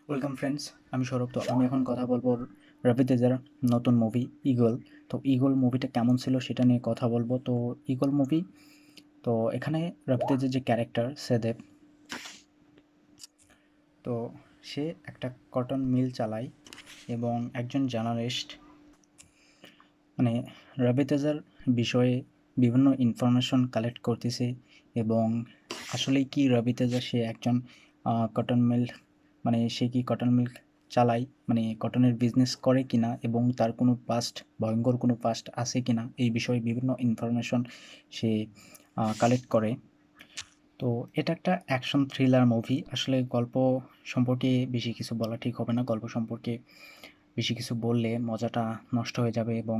Welcome friends, আমি সৌরভ। তো আমি এখন কথা বলবো রবি তেজার নতুন মুভি ঈগল। তো ঈগল মুভিটা কেমন ছিল সেটা নিয়ে কথা বলবো। তো ঈগল মুভি, তো এখানে রবি তেজার যে ক্যারেক্টার সেদেব, তো সে একটা কটন মিল চালায় এবং একজন জার্নালিস্ট, মানে রবি তেজার বিষয়ে বিভিন্ন ইনফরমেশন কালেক্ট করতেছে এবং আসলেই কি রবি তেজা সে একজন কটন মিল, মানে সে কি কটন মিল চালায়, মানে কটনের বিজনেস করে কিনা এবং তার কোনো পাস্ট, ভয়ঙ্কর কোনো পাস্ট আছে কিনা, এই বিষয়ে বিভিন্ন ইনফরমেশন সে কালেক্ট করে। তো এটা একটা অ্যাকশন থ্রিলার মুভি। আসলে গল্প সম্পর্কে বেশি কিছু বলা ঠিক হবে না। গল্প সম্পর্কে বেশি কিছু বললে মজাটা নষ্ট হয়ে যাবে এবং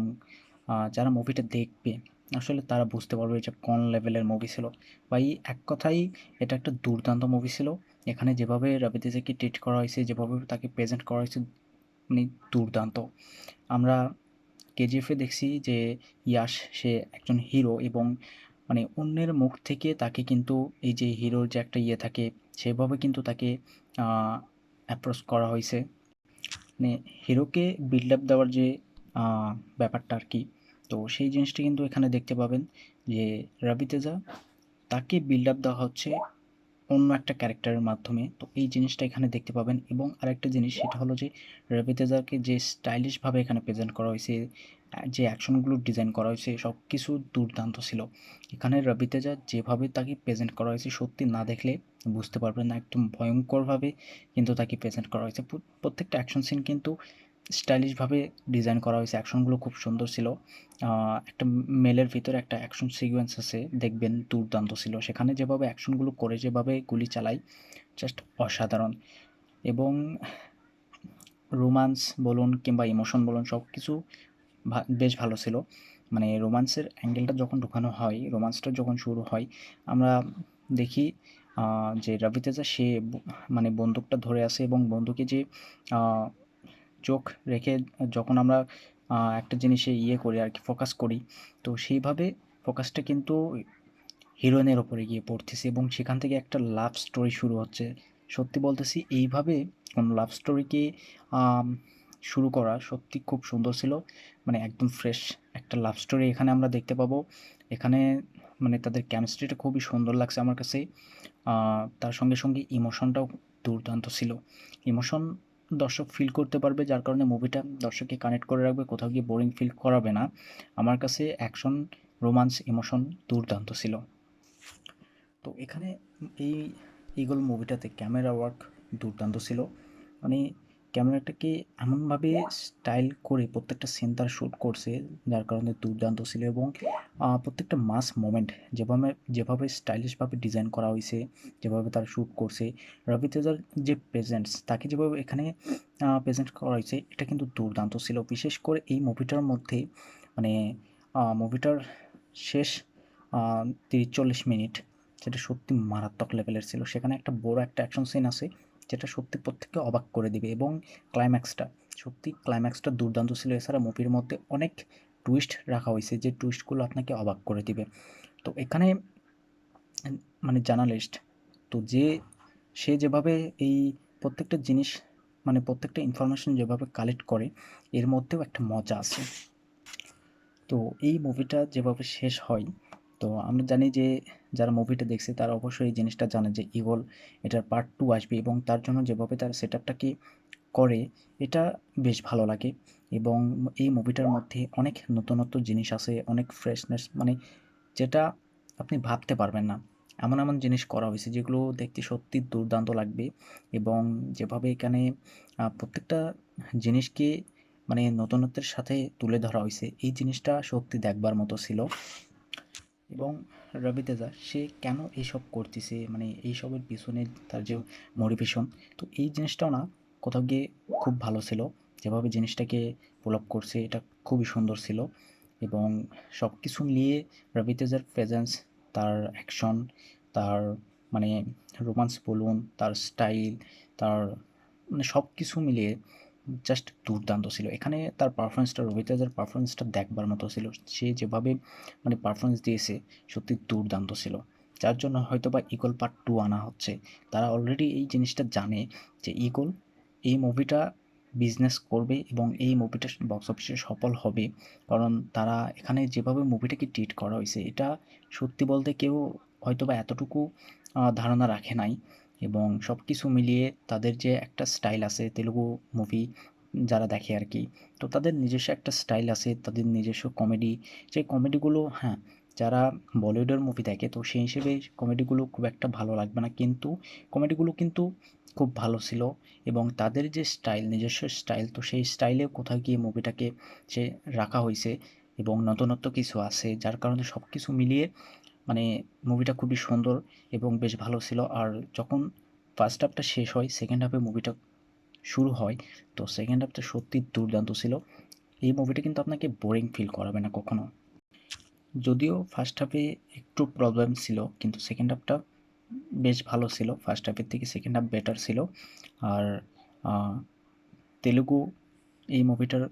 যারা মুভিটা দেখবে আসলে তারা বুঝতে পারবে যে কোন লেভেলের মুভি ছিল। বা এই এক কথায় এটা একটা দুর্দান্ত মুভি ছিল। এখানে যেভাবে রবি তেজকে ট্রিট করা হয়েছে, যেভাবে তাকে প্রেজেন্ট করা হয়েছে, মানে দুর্দান্ত। আমরা কেজিএফে দেখছি যে ইয়াশ সে একজন হিরো এবং মানে অন্যের মুখ থেকে তাকে কিন্তু এই যে হিরোর যে একটা ইয়ে থাকে সেভাবে কিন্তু তাকে অ্যাপ্রোচ করা হয়েছে। মানে হিরোকে বিল্ড আপ দেওয়ার যে ব্যাপারটা আর কি, তো সেই জিনিসটা কিন্তু এখানে দেখতে পাবেন যে রবি তেজা তাকে বিল্ড আপ দেওয়া হচ্ছে অন্য একটা ক্যারেক্টারের মাধ্যমে। তো এই জিনিসটা এখানে দেখতে পাবেন। এবং আরেকটা জিনিস সেটা হলো যে রবি তেজাকে যে স্টাইলিশভাবে এখানে প্রেজেন্ট করা হয়েছে, যে অ্যাকশনগুলো ডিজাইন করা হয়েছে সব কিছু দুর্দান্ত ছিল। এখানে রবি তেজা যেভাবে তাকে প্রেজেন্ট করা হয়েছে সত্যি না দেখলে বুঝতে পারবেন না, একদম ভয়ঙ্করভাবে কিন্তু তাকে প্রেজেন্ট করা হয়েছে। প্রত্যেকটা অ্যাকশন সিন কিন্তু স্টাইলিশভাবে ডিজাইন করা হয়েছে, অ্যাকশনগুলো খুব সুন্দর ছিল। একটা মেলের ভিতরে একটা অ্যাকশন সিকোয়েন্স আছে, দেখবেন দুর্দান্ত ছিল। সেখানে যেভাবে অ্যাকশনগুলো করে, যেভাবে গুলি চালায়, জাস্ট অসাধারণ। এবং রোমান্স বলুন কিংবা ইমোশন বলুন সব কিছু বেশ ভালো ছিল। মানে রোমান্সের অ্যাঙ্গেলটা যখন ঢোকানো হয়, রোমান্সটা যখন শুরু হয়, আমরা দেখি যে রবি তেজা সে মানে বন্দুকটা ধরে আছে এবং বন্দুকে যে আহ, চোখ রেখে যখন আমরা একটা জিনিসে ইয়ে করি আর কি, ফোকাস করি, তো সেইভাবে ফোকাসটা কিন্তু হিরোইনের ওপরে গিয়ে পড়তেছে এবং সেখান থেকে একটা লাভ স্টোরি শুরু হচ্ছে। সত্যি বলতেছি, এইভাবে কোনো লাভ স্টোরিকে শুরু করা সত্যি খুব সুন্দর ছিল। মানে একদম ফ্রেশ একটা লাভ স্টোরি এখানে আমরা দেখতে পাবো। এখানে মানে তাদের কেমিস্ট্রিটা খুবই সুন্দর লাগছে আমার কাছে। তার সঙ্গে সঙ্গে ইমোশনটাও দুর্দান্ত ছিল। ইমোশন দর্শক ফিল করতে পারবে, যার কারণে মুভিটা দর্শককে কানেক্ট করে রাখবে, কোথাও গিয়ে বোরিং ফিল করাবে না। আমার কাছে অ্যাকশন, রোমান্স, ইমোশন দুর্দান্ত ছিল। তো এখানে এই ঈগল মুভিটাতে ক্যামেরা ওয়ার্ক দুর্দান্ত ছিল। মানে ক্যামেরাটাকে এমনভাবে স্টাইল করে প্রত্যেকটা সিন তারা শ্যুট করছে, যার কারণে দুর্দান্ত ছিল। এবং প্রত্যেকটা মাস মোমেন্ট যেভাবে যেভাবে স্টাইলিশভাবে ডিজাইন করা হয়েছে, যেভাবে তারা শ্যুট করছে, রবি তেজার যে প্রেজেন্টস তাকে যেভাবে এখানে প্রেজেন্ট করা হয়েছে, এটা কিন্তু দুর্দান্ত ছিল। বিশেষ করে এই মুভিটার মধ্যে, মানে মুভিটার শেষ 30-40 মিনিট, যেটা সত্যি মারাত্মক লেভেলের ছিল। সেখানে একটা বড় একটা অ্যাকশন সিন আছে যেটা সত্যি প্রত্যেককে অবাক করে দিবে। এবং ক্লাইম্যাক্সটা, সত্যি ক্লাইম্যাক্সটা দুর্দান্ত ছিল। এছাড়া মুভির মধ্যে অনেক টুইস্ট রাখা হয়েছে যে টুইস্টগুলো আপনাকে অবাক করে দিবে। তো এখানে মানে জার্নালিস্ট, তো যে সে যেভাবে এই প্রত্যেকটা জিনিস, মানে প্রত্যেকটা ইনফরমেশন যেভাবে কালেক্ট করে, এর মধ্যেও একটা মজা আছে। তো এই মুভিটা যেভাবে শেষ হয়, তো আমরা জানি যে যারা মুভিটা দেখছে তারা অবশ্যই এই জিনিসটা জানে যে ঈগল এটার পার্ট 2 আসবে এবং তার জন্য যেভাবে তার সেটআপটাকে করে, এটা বেশ ভালো লাগে। এবং এই মুভিটার মধ্যে অনেক নতুনত্ব জিনিস আছে, অনেক ফ্রেশনেস, মানে যেটা আপনি ভাবতে পারবেন না। এমন এমন জিনিস করা হয়েছে যেগুলো দেখতে সত্যি দুর্দান্ত লাগবে। এবং যেভাবে এখানে প্রত্যেকটা জিনিসকে মানে নতুনত্বের সাথে তুলে ধরা হয়েছে, এই জিনিসটা সত্যি দেখবার মতো ছিল। এবং রবি তেজা সে কেন এইসব করতেছে, মানে এইসবের পিছনে তার যে মোটিভেশন, তো এই জিনিসটাও না কোথাও গিয়ে খুব ভালো ছিল। যেভাবে জিনিসটাকে পুল আপ করছে এটা খুবই সুন্দর ছিল। এবং সব কিছু নিয়ে রবি তেজার প্রেজেন্স, তার অ্যাকশন, তার মানে রোমান্স বলুন, তার স্টাইল, তার মানে সব কিছু মিলিয়ে জাস্ট দুর্দান্ত ছিল। এখানে তার পারফরমেন্সটা, রবি তেজার পারফরমেন্সটা দেখবার মতো ছিল। সে যেভাবে মানে পারফরমেন্স দিয়েছে সত্যি দুর্দান্ত ছিল। যার জন্য হয়তো বা ঈগল পার্ট 2 আনা হচ্ছে। তারা অলরেডি এই জিনিসটা জানে যে ঈগল এই মুভিটা বিজনেস করবে এবং এই মুভিটা বক্স অফিসে সফল হবে। কারণ তারা এখানে যেভাবে মুভিটাকে ট্রিট করা হইছে, এটা সত্যি বলতে কেউ হয়তোবা এতটুকু ধারণা রাখে নাই। এবং সবকিছু মিলিয়ে তাদের যে একটা স্টাইল আছে তেলুগু মুভি যারা দেখে আরকি। তো তাদের নিজস্ব একটা স্টাইল আছে, তাদের নিজস্ব কমেডি, যে কমেডিগুলো, হ্যাঁ, যারা বলিউডের মুভি দেখে তো সেই হিসেবে কমেডিগুলো খুব একটা ভালো লাগবে না। কিন্তু কমেডিগুলো কিন্তু খুব ভালো ছিল। এবং তাদের যে স্টাইল, নিজস্ব স্টাইল, তো সেই স্টাইলে কোথাও গিয়ে মুভিটাকে সে রাখা হইছে এবং নতুনত্ব কিছু আছে। যার কারণে সবকিছু মিলিয়ে মানে মুভিটা খুবই সুন্দর এবং বেশ ভালো ছিল। আর যখন ফার্স্ট হাফটা শেষ হয়, সেকেন্ড হাফে মুভিটা শুরু হয়, তো সেকেন্ড হাফটা সত্যিই দুর্দান্ত ছিল। এই মুভিটা কিন্তু আপনাকে বোরিং ফিল করাবে না কখনো। যদিও ফার্স্ট হাফে একটু প্রবলেম ছিল, কিন্তু সেকেন্ড হাফটা বেশ ভালো ছিল। ফার্স্ট হাফের থেকে সেকেন্ড হাফ বেটার ছিল। আর তেলুগু এই মুভিটার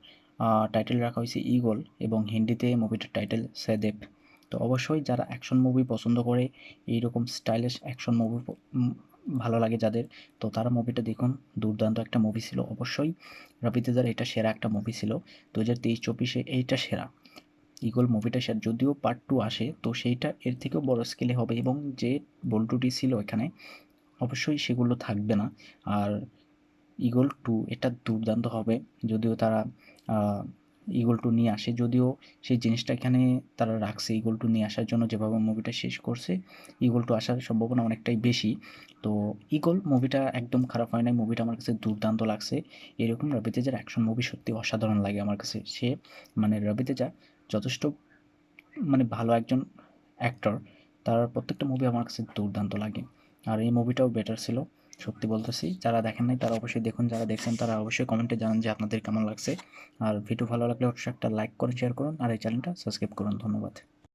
টাইটেল রাখা হয়েছে ঈগল এবং হিন্দিতে মুভিটার টাইটেল সেদেব। তো অবশ্যই যারা অ্যাকশন মুভি পছন্দ করে, এইরকম স্টাইলিশ অ্যাকশন মুভি ভালো লাগে যাদের, তো তারা মুভিটা দেখুন। দুর্দান্ত একটা মুভি ছিল। অবশ্যই রবি তেজার এটা সেরা একটা মুভি ছিল। 2023-24 এইটা সেরা। ঈগল মুভিটা সেরা। যদিও পার্ট 2 আসে, তো সেইটা এর থেকেও বড় স্কেলে হবে এবং যে বল্টুটি ছিল এখানে অবশ্যই সেগুলো থাকবে না। আর ঈগল 2 এটা দুর্দান্ত হবে। যদিও তারা ঈগল 2 নিয়ে আসে, যদিও সেই জিনিসটা এখানে তারা রাখছে ঈগল 2 নিয়ে আসার জন্য, যেভাবে মুভিটা শেষ করছে ঈগল 2 আসার সম্ভাবনা অনেকটাই বেশি। তো ঈগল মুভিটা একদম খারাপ হয় নাই, মুভিটা আমার কাছে দুর্দান্ত লাগছে। এরকম রবি তেজের অ্যাকশন মুভি সত্যি অসাধারণ লাগে আমার কাছে। সে মানে রবি তেজা যথেষ্ট মানে ভালো একজন অ্যাক্টর। তার প্রত্যেকটা মুভি আমার কাছে দুর্দান্ত লাগে। আর এই মুভিটাও বেটার ছিল, সত্যি বলতেছি। যারা দেখেন নাই তারা অবশ্যই দেখুন, যারা দেখছেন তারা অবশ্যই কমেন্টে জানান যে আপনাদের কেমন লাগছে। আর ভিডিও ভালো লাগলে অবশ্যই একটা লাইক করুন, শেয়ার করুন আর এই চ্যানেলটা সাবস্ক্রাইব করুন। ধন্যবাদ।